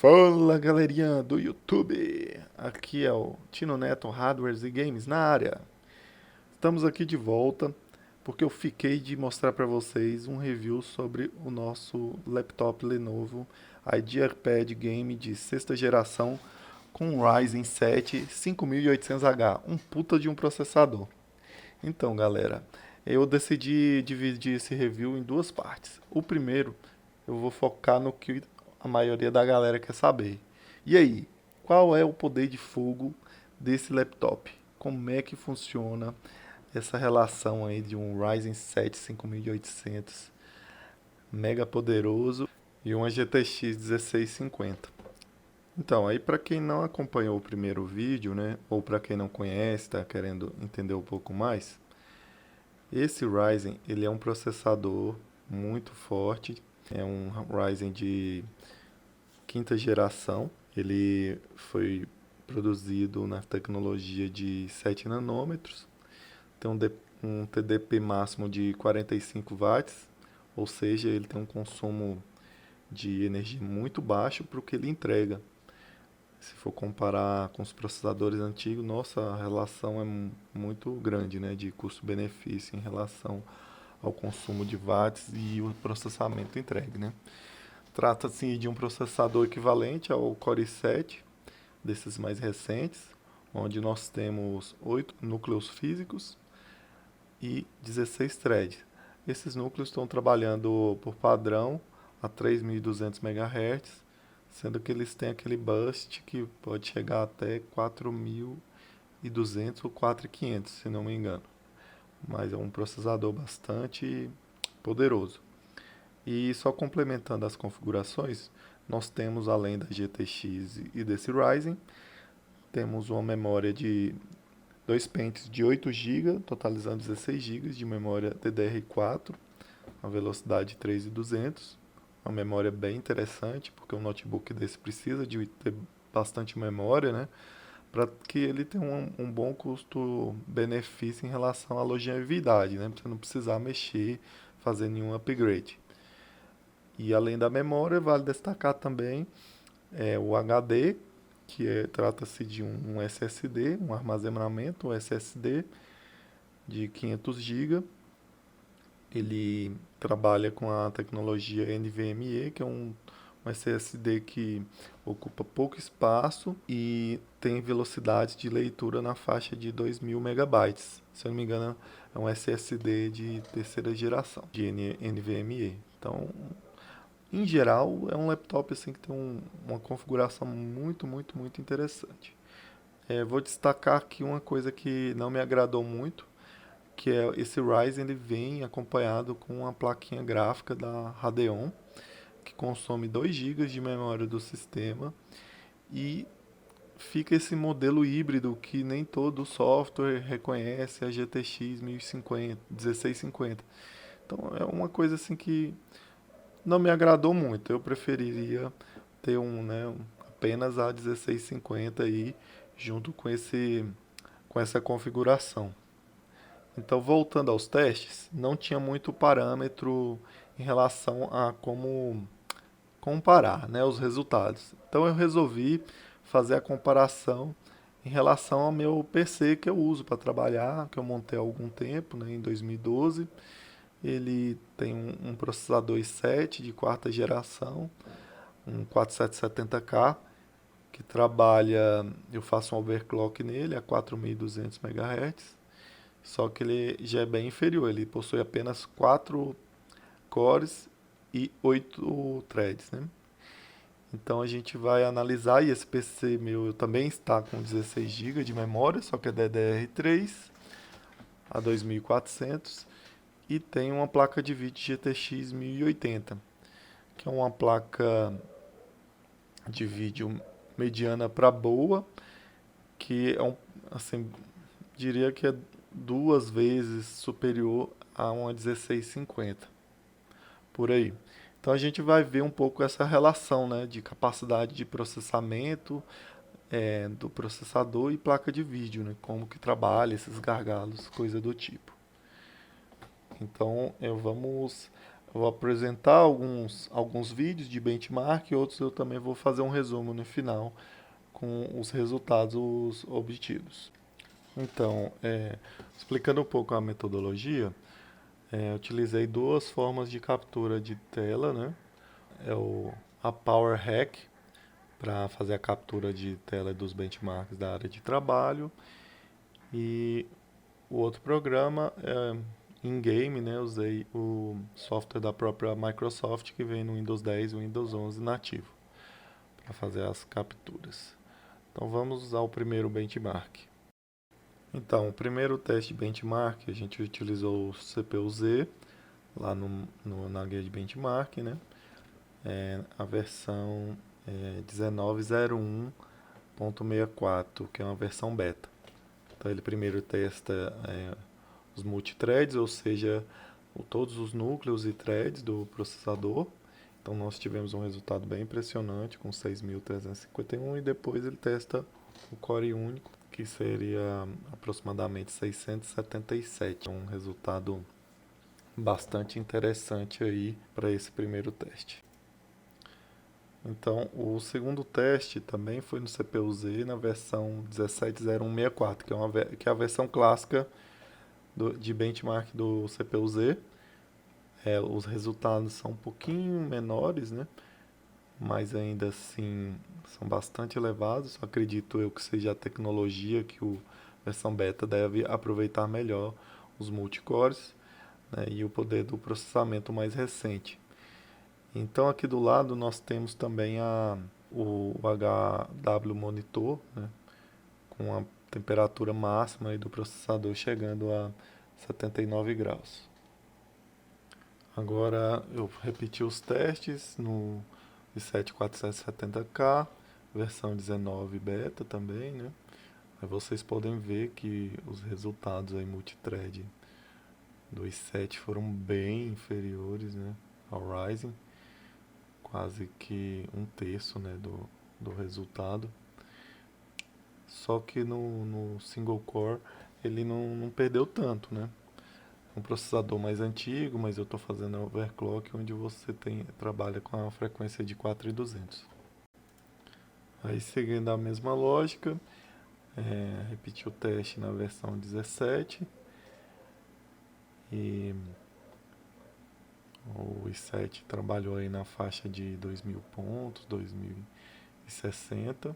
Fala galerinha do YouTube, aqui é o Tino Neto Hardwares e Games na área. Estamos aqui de volta porque eu fiquei de mostrar para vocês um review sobre o nosso laptop Lenovo IdeaPad Game de sexta geração com Ryzen 7 5800H, um puta de um processador. Então galera, eu decidi dividir esse review em duas partes. O primeiro eu vou focar no que a maioria da galera quer saber. E aí, qual é o poder de fogo desse laptop? Como é que funciona essa relação aí de um Ryzen 7 5800 mega poderoso e uma GTX 1650? Então, aí para quem não acompanhou o primeiro vídeo, né, ou para quem não conhece, está querendo entender um pouco mais, esse Ryzen, ele é um processador muito forte, é um Ryzen de quinta geração. Ele foi produzido na tecnologia de 7 nanômetros, tem um TDP máximo de 45 watts, ou seja, ele tem um consumo de energia muito baixo para o que ele entrega. Se for comparar com os processadores antigos, nossa, a relação é muito grande, né, de custo-benefício em relação ao consumo de watts e o processamento entregue, né? Trata-se de um processador equivalente ao Core i7, desses mais recentes, onde nós temos 8 núcleos físicos e 16 threads. Esses núcleos estão trabalhando por padrão a 3.200 MHz, sendo que eles têm aquele boost que pode chegar até 4.200 ou 4.500, se não me engano. Mas é um processador bastante poderoso. E só complementando as configurações, nós temos, além da GTX e desse Ryzen, temos uma memória de dois pentes de 8 GB, totalizando 16 GB de memória DDR4, a velocidade 3.200, uma memória bem interessante, porque um notebook desse precisa de ter bastante memória, né? Para que ele tenha um bom custo-benefício em relação à longevidade, né? Para você não precisar mexer, fazer nenhum upgrade. E além da memória, vale destacar também o HD, trata-se de um SSD, um armazenamento, um SSD de 500 GB. Ele trabalha com a tecnologia NVMe, que é um SSD que ocupa pouco espaço e tem velocidade de leitura na faixa de 2.000 megabytes. Se eu não me engano, é um SSD de terceira geração de NVMe. Então, em geral, é um laptop assim que tem uma configuração muito interessante. Vou destacar aqui uma coisa que não me agradou muito, que é esse Ryzen ele vem acompanhado com uma plaquinha gráfica da Radeon, que consome 2 GB de memória do sistema e fica esse modelo híbrido que nem todo software reconhece a GTX 1050, 1650. Então é uma coisa assim que não me agradou muito. Eu preferiria ter apenas a 1650 aí junto com essa configuração. Então, voltando aos testes, não tinha muito parâmetro em relação a como comparar, né, os resultados. Então, eu resolvi fazer a comparação em relação ao meu PC que eu uso para trabalhar, que eu montei há algum tempo, né, em 2012. Ele tem um processador i7 de quarta geração, um 4770K, que trabalha, eu faço um overclock nele a 4.200 MHz, só que ele já é bem inferior, ele possui apenas 4 cores e 8 threads, né? Então a gente vai analisar, e esse PC meu também está com 16 GB de memória, só que é DDR3 a 2400 e tem uma placa de vídeo GTX 1080, que é uma placa de vídeo mediana para boa, que é assim, diria que é duas vezes superior a uma 1650, por aí. Então a gente vai ver um pouco essa relação, né, de capacidade de processamento do processador e placa de vídeo, né, como que trabalha esses gargalos, coisa do tipo. Então vamos Eu vou apresentar alguns vídeos de benchmark e outros eu também vou fazer um resumo no final com os resultados obtidos. Então, explicando um pouco a metodologia, eu utilizei duas formas de captura de tela, né? A Power Hack, para fazer a captura de tela dos benchmarks da área de trabalho, e o outro programa in-game, né? Usei o software da própria Microsoft que vem no Windows 10 e Windows 11 nativo para fazer as capturas. Então vamos usar o primeiro benchmark. Então, o primeiro teste benchmark, a gente utilizou o CPU-Z lá na guia de benchmark, né? A versão 19.01.64, que é uma versão beta. Então, ele primeiro testa os multithreads, ou seja, todos os núcleos e threads do processador. Então, nós tivemos um resultado bem impressionante, com 6.351, e depois ele testa o core único, que seria aproximadamente 677. Um resultado bastante interessante aí para esse primeiro teste. Então, o segundo teste também foi no CPU-Z na versão 17.0164, que é a versão clássica de benchmark do CPU-Z. Os resultados são um pouquinho menores, né? Mas ainda assim são bastante elevados. Acredito eu que seja a tecnologia que a versão beta deve aproveitar melhor os multicores, né? E o poder do processamento mais recente. Então aqui do lado nós temos também o HW Monitor, né, com a temperatura máxima aí do processador chegando a 79 graus. Agora eu repeti os testes no i7-4770K, versão 19 beta também, né? Aí vocês podem ver que os resultados aí multithread do i7 foram bem inferiores, né, ao Ryzen, quase que um terço, né, do resultado. Só que no single core ele não perdeu tanto, né? É um processador mais antigo, mas eu estou fazendo overclock onde você trabalha com a frequência de 4200. Aí seguindo a mesma lógica, repeti o teste na versão 17 e o i7 trabalhou aí na faixa de 2000 pontos, 2060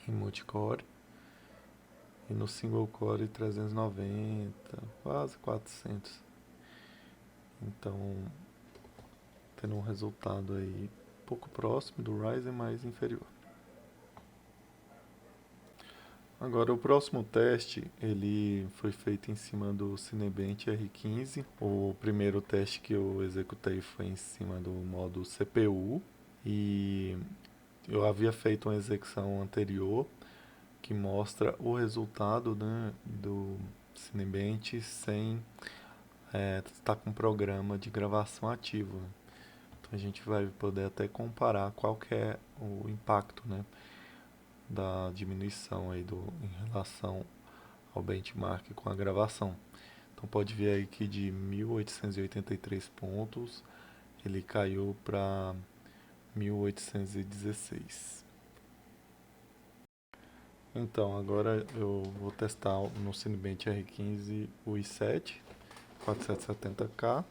em multicore. E no single core 390, quase 400. Então, tendo um resultado aí pouco próximo do Ryzen, mas inferior. Agora, o próximo teste, ele foi feito em cima do Cinebench R15. O primeiro teste que eu executei foi em cima do modo CPU. E eu havia feito uma execução anterior que mostra o resultado, né, do Cinebench sem estar com o programa de gravação ativo. Então a gente vai poder até comparar qual que é o impacto, né, da diminuição aí em relação ao benchmark com a gravação. Então pode ver aí que de 1883 pontos ele caiu para 1816. Então agora eu vou testar no Cinebench R15 o i7 4770K.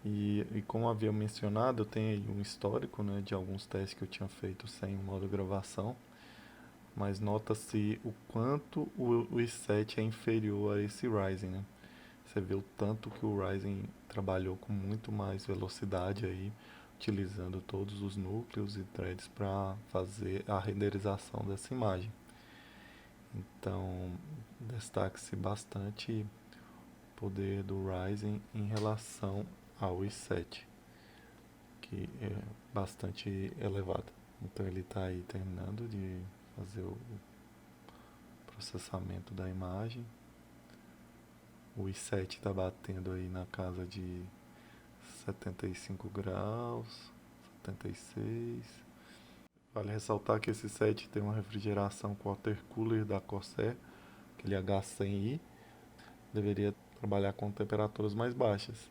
E como havia mencionado, eu tenho aí um histórico, né, de alguns testes que eu tinha feito sem modo gravação, mas nota-se o quanto o i7 é inferior a esse Ryzen, né? Você vê o tanto que o Ryzen trabalhou com muito mais velocidade aí, utilizando todos os núcleos e threads para fazer a renderização dessa imagem. Então, destaque-se bastante o poder do Ryzen em relação ao i7, que é bastante elevado. Então ele está aí terminando de fazer o processamento da imagem. O i7 está batendo aí na casa de 75 graus, 76. Vale ressaltar que esse set tem uma refrigeração com water cooler da Corsair, aquele H100i, deveria trabalhar com temperaturas mais baixas.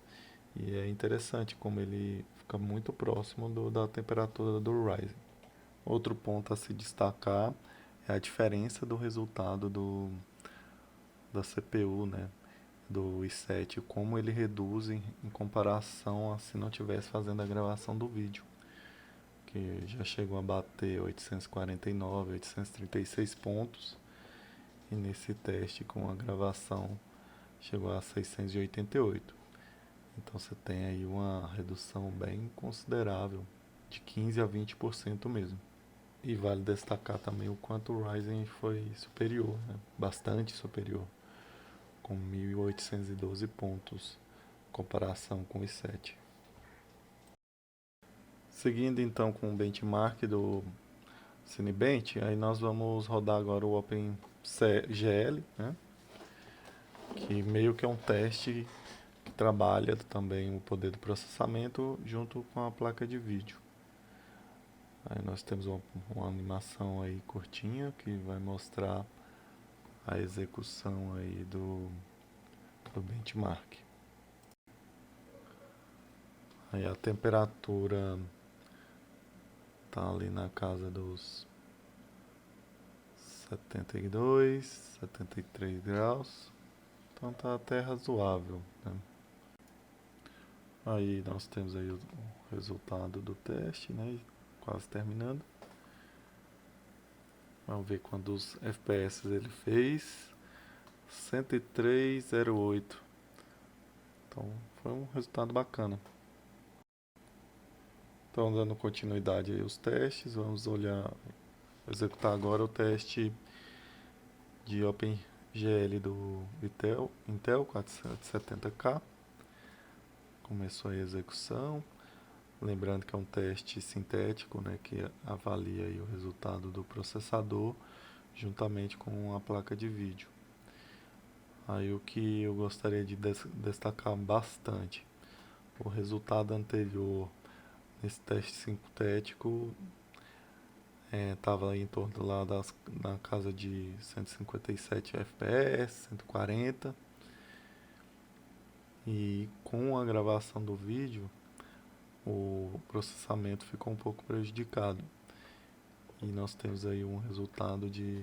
E é interessante como ele fica muito próximo da temperatura do Ryzen. Outro ponto a se destacar é a diferença do resultado da CPU, né, do i7, como ele reduz em comparação a se não tivesse fazendo a gravação do vídeo, que já chegou a bater 849, 836 pontos, e nesse teste com a gravação chegou a 688. Então você tem aí uma redução bem considerável, de 15 a 20% mesmo. E vale destacar também o quanto o Ryzen foi superior, né? Bastante superior, com 1812 pontos em comparação com o i7. Seguindo então com o benchmark do Cinebench, aí nós vamos rodar agora o OpenGL, né? Que meio que é um teste que trabalha também o poder do processamento junto com a placa de vídeo. Aí nós temos uma animação aí curtinha que vai mostrar a execução aí do benchmark. Aí a temperatura tá ali na casa dos 72, 73 graus. Então tá até razoável, né? Aí nós temos aí o resultado do teste, né? Quase terminando. Vamos ver quantos FPS ele fez. 103,08. Então foi um resultado bacana. Então dando continuidade aí aos testes, vamos executar agora o teste de OpenGL do Intel 470K. Começou a execução. Lembrando que é um teste sintético, né, que avalia aí o resultado do processador juntamente com a placa de vídeo. Aí o que eu gostaria de destacar bastante, o resultado anterior nesse teste sintético estava em torno lá na casa de 157 FPS, 140, e com a gravação do vídeo o processamento ficou um pouco prejudicado. E nós temos aí um resultado de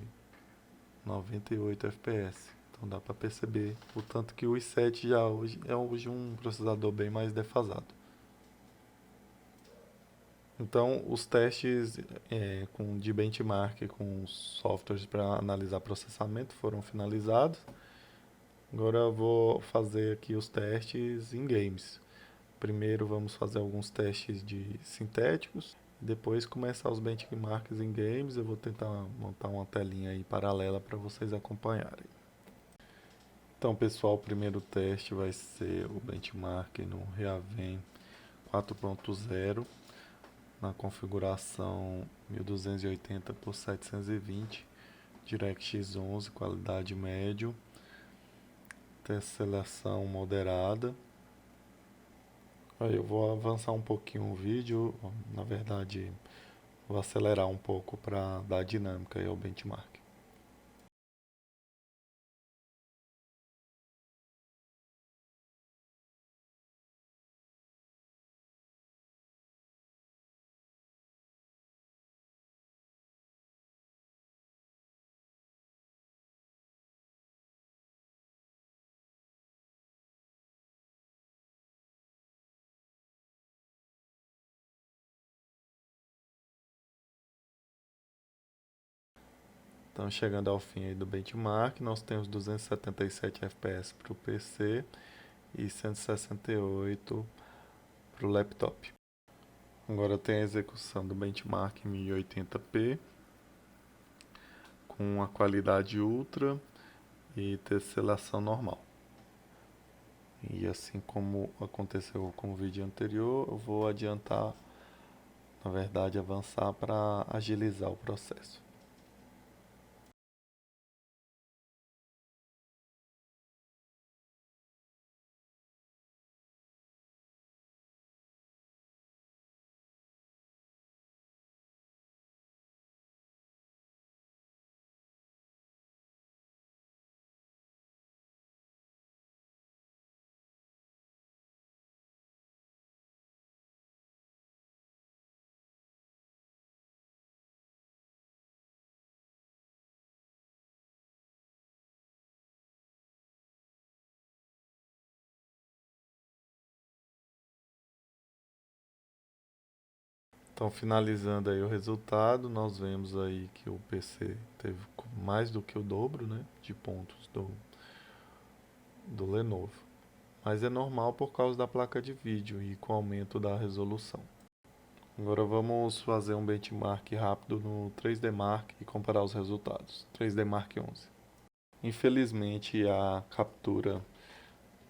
98 FPS. Então dá para perceber o tanto que o i7 já é hoje um processador bem mais defasado. Então os testes de benchmark com softwares para analisar processamento foram finalizados. Agora eu vou fazer aqui os testes em games. Primeiro vamos fazer alguns testes de sintéticos. Depois começar os benchmarks em games. Eu vou tentar montar uma telinha aí paralela para vocês acompanharem. Então pessoal, o primeiro teste vai ser o benchmark no Reaven 4.0 na configuração 1280 por 720, DirectX 11, qualidade médio, tesselação moderada. Aí eu vou avançar um pouquinho o vídeo, na verdade vou acelerar um pouco para dar dinâmica aí ao benchmark. Então, chegando ao fim aí do benchmark, nós temos 277 FPS para o PC e 168 para o laptop. Agora tem a execução do benchmark em 1080p com a qualidade ultra e tesselação normal. E assim como aconteceu com o vídeo anterior, eu vou adiantar, na verdade, avançar para agilizar o processo. Então, finalizando aí o resultado, nós vemos aí que o PC teve mais do que o dobro, né, de pontos do Lenovo. Mas é normal por causa da placa de vídeo e com o aumento da resolução. Agora vamos fazer um benchmark rápido no 3D Mark e comparar os resultados. 3D Mark 11. Infelizmente a captura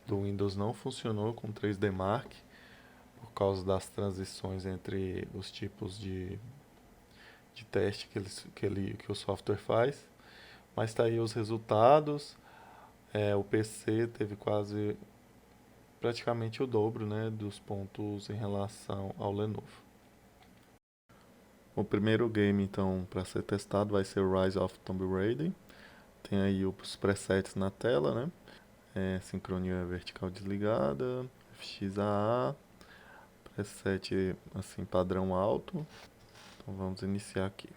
do Windows não funcionou com 3D Mark por causa das transições entre os tipos de teste que o software faz. Mas está aí os resultados. O PC teve praticamente o dobro, né, dos pontos em relação ao Lenovo. O primeiro game então para ser testado vai ser o Rise of Tomb Raider. Tem aí os presets na tela, né? Sincronia vertical desligada, FXAA, preset assim padrão alto. Então vamos iniciar aqui.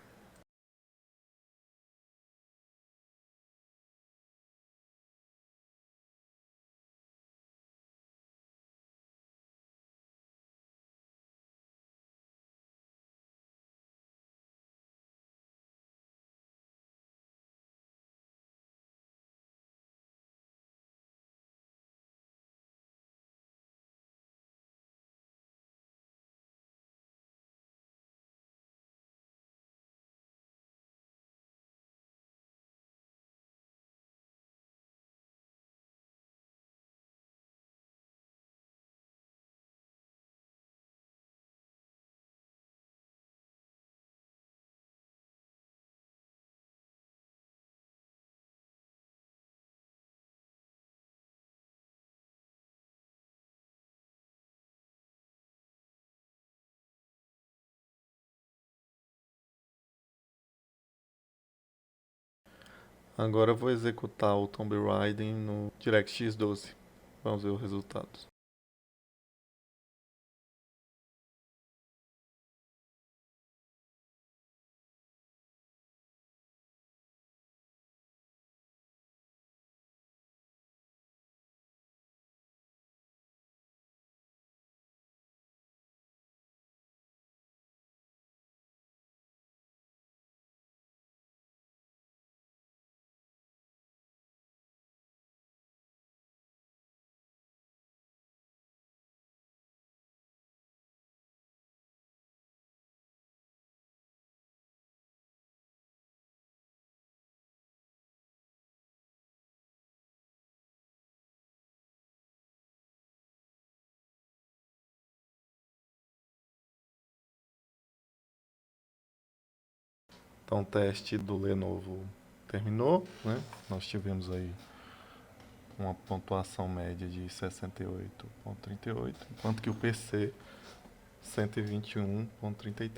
Agora eu vou executar o Tomb Raider no DirectX 12. Vamos ver os resultados. Então o teste do Lenovo terminou, né? Nós tivemos aí uma pontuação média de 68,38, enquanto que o PC 121,33.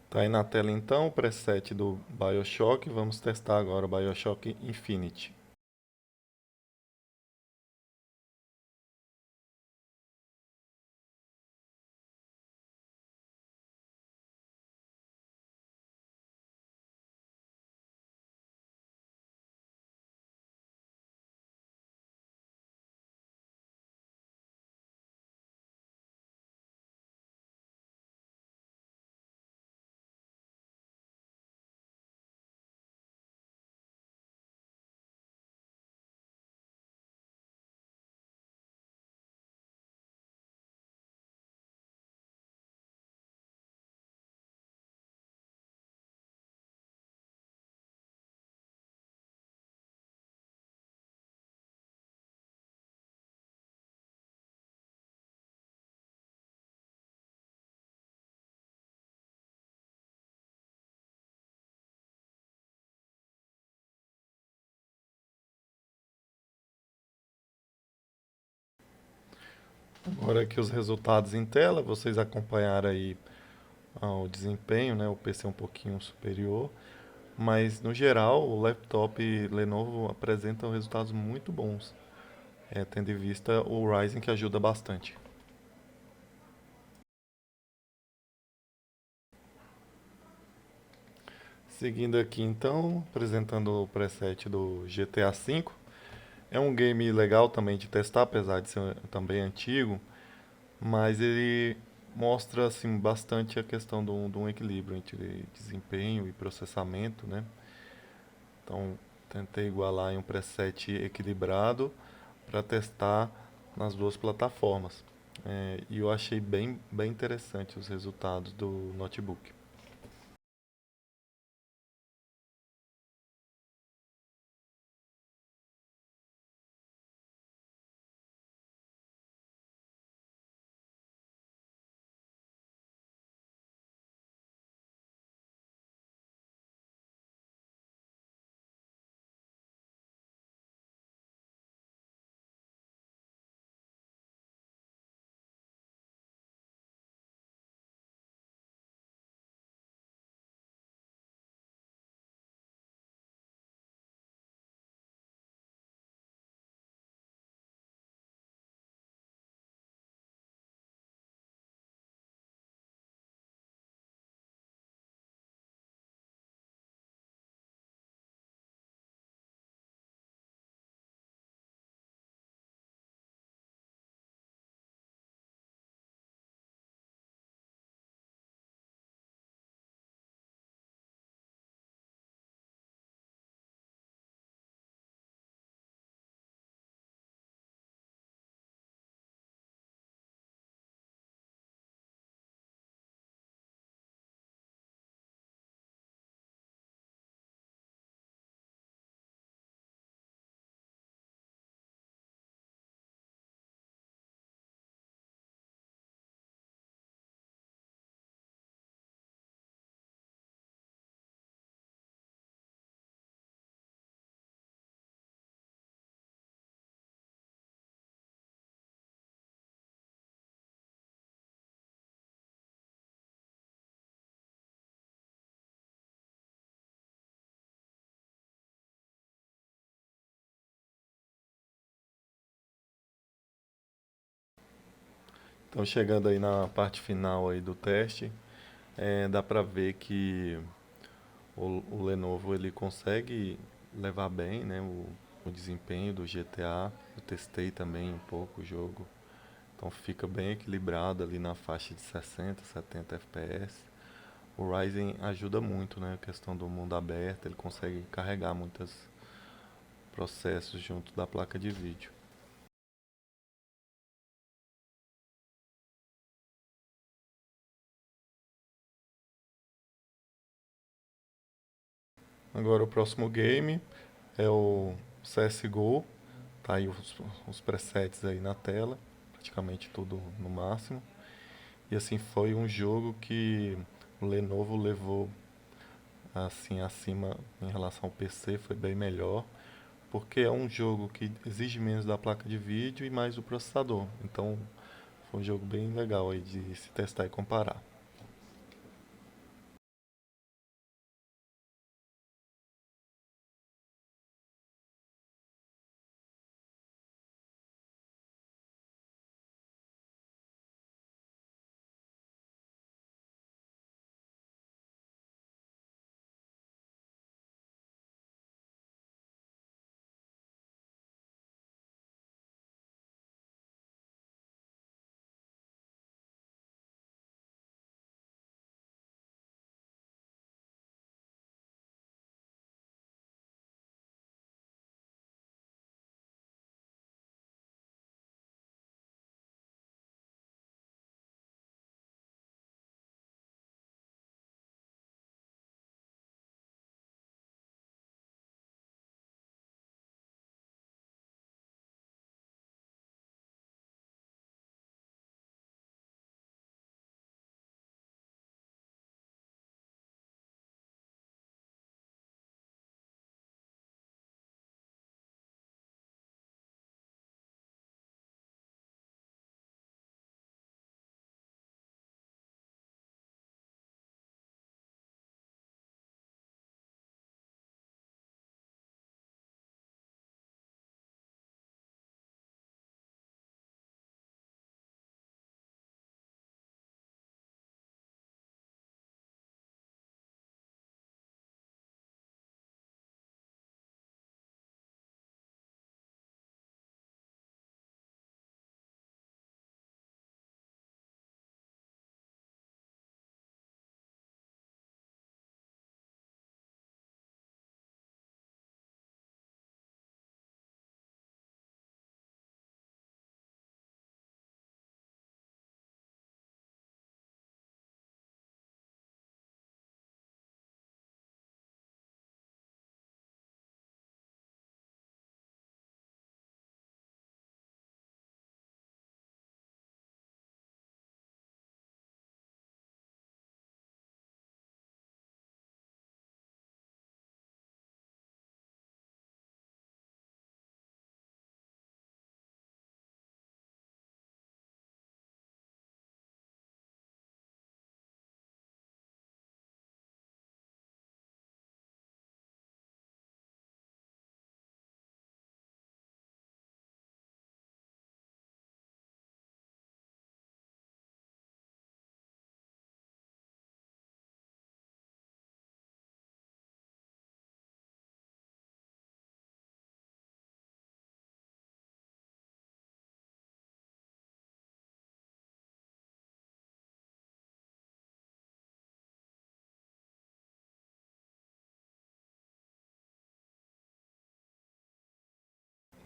Tá aí na tela então o preset do BioShock. Vamos testar agora o BioShock Infinite. Agora aqui os resultados em tela, vocês acompanharam aí o desempenho, né? O PC é um pouquinho superior, mas no geral o laptop Lenovo apresenta resultados muito bons, tendo em vista o Ryzen que ajuda bastante. Seguindo aqui então, apresentando o preset do GTA V, É um game legal também de testar, apesar de ser também antigo, mas ele mostra assim bastante a questão de um equilíbrio entre desempenho e processamento, né? Então, tentei igualar em um preset equilibrado para testar nas duas plataformas. E eu achei bem interessante os resultados do notebook. Então, chegando aí na parte final aí do teste, dá para ver que o Lenovo ele consegue levar bem, né, o desempenho do GTA. Eu testei também um pouco o jogo, então fica bem equilibrado ali na faixa de 60, 70 FPS. O Ryzen ajuda muito, né, a questão do mundo aberto, ele consegue carregar muitos processos junto da placa de vídeo. Agora o próximo game é o CSGO. Tá aí os presets aí na tela, praticamente tudo no máximo. E assim foi um jogo que o Lenovo levou assim acima em relação ao PC, foi bem melhor, porque é um jogo que exige menos da placa de vídeo e mais do processador. Então foi um jogo bem legal aí de se testar e comparar.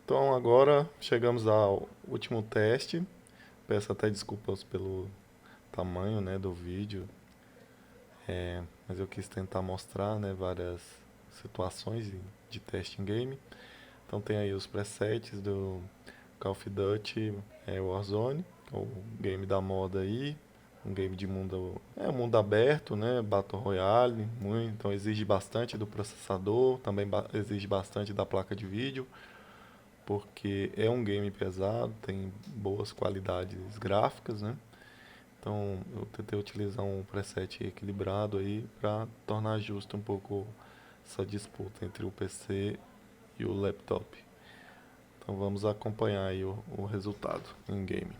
Então agora chegamos ao último teste. Peço até desculpas pelo tamanho, né, do vídeo, mas eu quis tentar mostrar, né, várias situações de teste em game. Então tem aí os presets do Call of Duty Warzone, o game da moda aí, um game de mundo aberto, né, Battle Royale, muito, então exige bastante do processador, também exige bastante da placa de vídeo, porque é um game pesado, tem boas qualidades gráficas, né? Então eu tentei utilizar um preset equilibrado aí para tornar justo um pouco essa disputa entre o PC e o laptop. Então vamos acompanhar aí o resultado em game.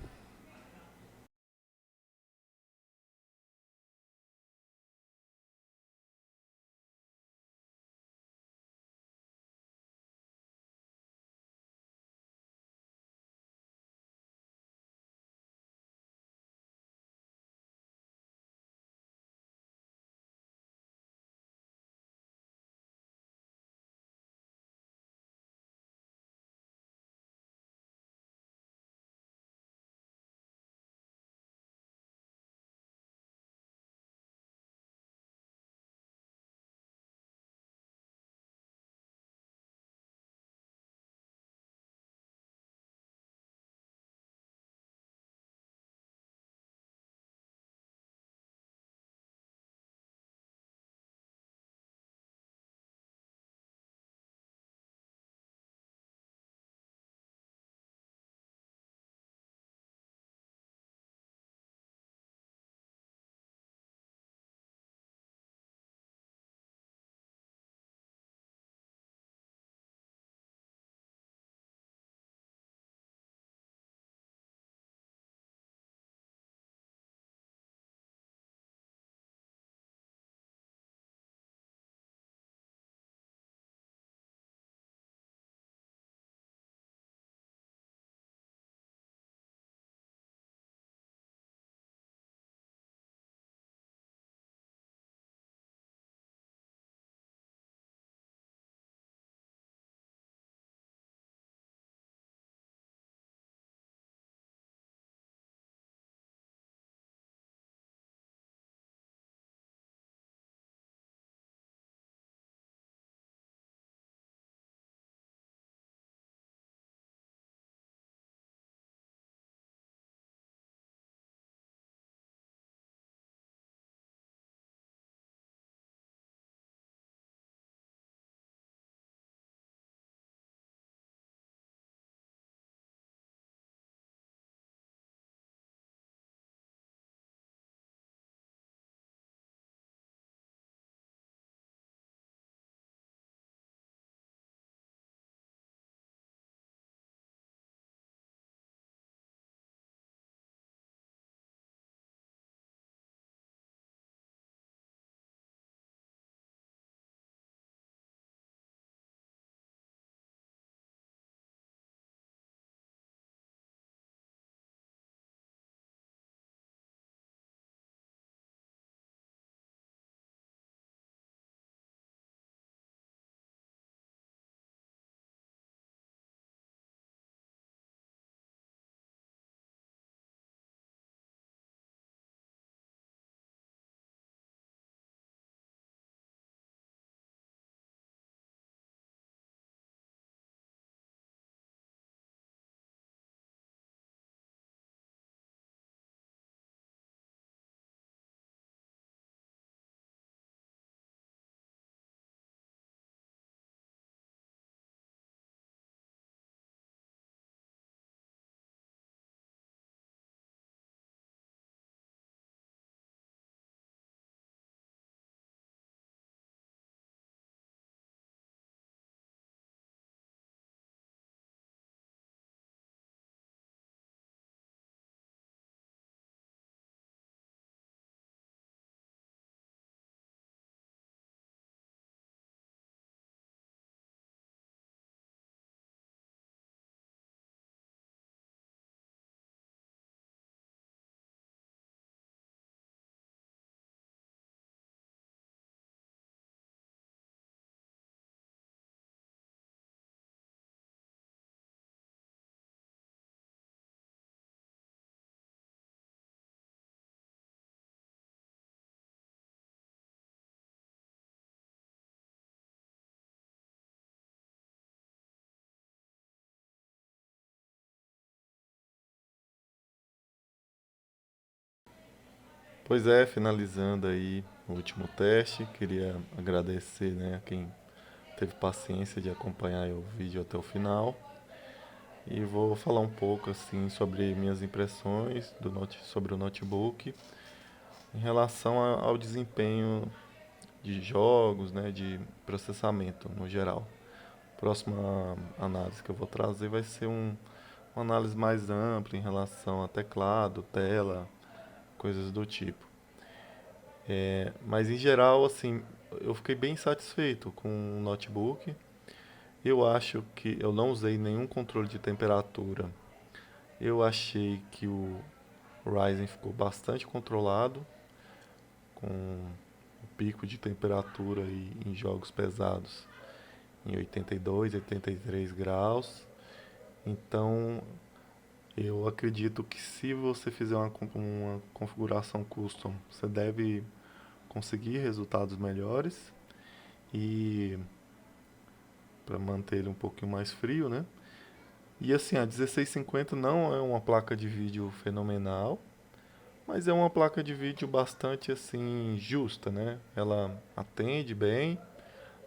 Pois é, finalizando aí o último teste, queria agradecer, né, a quem teve paciência de acompanhar o vídeo até o final. E vou falar um pouco assim sobre minhas impressões sobre o notebook em relação ao desempenho de jogos, né, de processamento no geral. Próxima análise que eu vou trazer vai ser uma análise mais ampla em relação a teclado, tela, coisas do tipo. Mas em geral, assim, eu fiquei bem satisfeito com o notebook. Eu acho que eu não usei nenhum controle de temperatura. Eu achei que o Ryzen ficou bastante controlado, com o pico de temperatura em jogos pesados em 82, 83 graus. Então, eu acredito que se você fizer uma configuração custom, você deve conseguir resultados melhores e para manter ele um pouquinho mais frio, né? E assim, a 1650 não é uma placa de vídeo fenomenal, mas é uma placa de vídeo bastante assim justa, né? Ela atende bem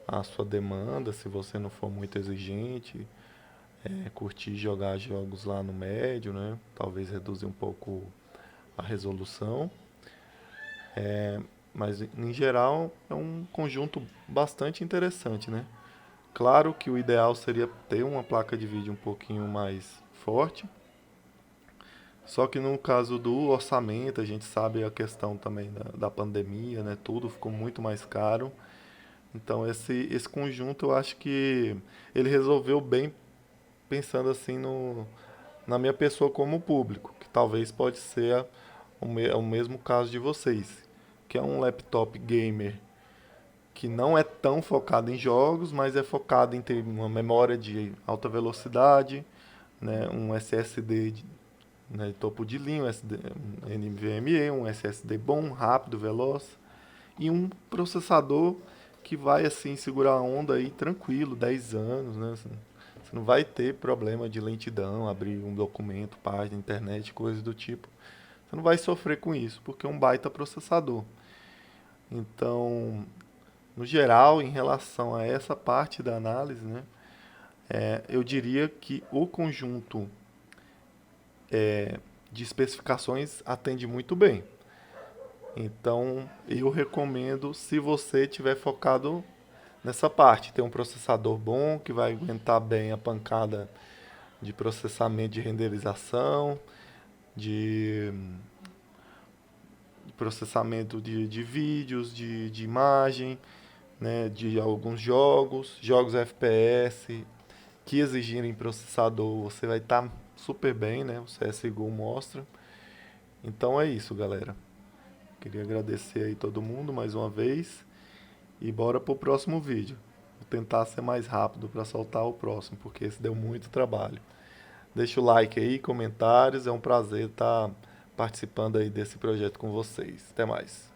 à sua demanda, se você não for muito exigente, curtir jogar jogos lá no médio, né? Talvez reduzir um pouco a resolução, mas em geral é um conjunto bastante interessante, né? Claro que o ideal seria ter uma placa de vídeo um pouquinho mais forte, só que no caso do orçamento, a gente sabe a questão também da pandemia, né? Tudo ficou muito mais caro. Então esse conjunto eu acho que ele resolveu bem pensando assim na minha pessoa como público, que talvez pode ser o mesmo caso de vocês, que é um laptop gamer que não é tão focado em jogos, mas é focado em ter uma memória de alta velocidade, né, um SSD né, topo de linha, um NVMe, um SSD bom, rápido, veloz e um processador que vai assim segurar a onda aí tranquilo, 10 anos, né? Você não vai ter problema de lentidão, abrir um documento, página, internet, coisas do tipo. Você não vai sofrer com isso, porque é um baita processador. Então, no geral, em relação a essa parte da análise, né, eu diria que o conjunto de especificações atende muito bem. Então, eu recomendo, se você tiver focado nessa parte, ter um processador bom que vai aguentar bem a pancada de processamento de renderização, de processamento de vídeos, de imagem, né, de alguns jogos FPS que exigirem processador, você vai estar super bem, né? O CSGO mostra. Então é isso, galera. Queria agradecer aí todo mundo mais uma vez e bora pro próximo vídeo. Vou tentar ser mais rápido para soltar o próximo, porque esse deu muito trabalho. Deixa o like aí, comentários, é um prazer estar participando aí desse projeto com vocês. Até mais.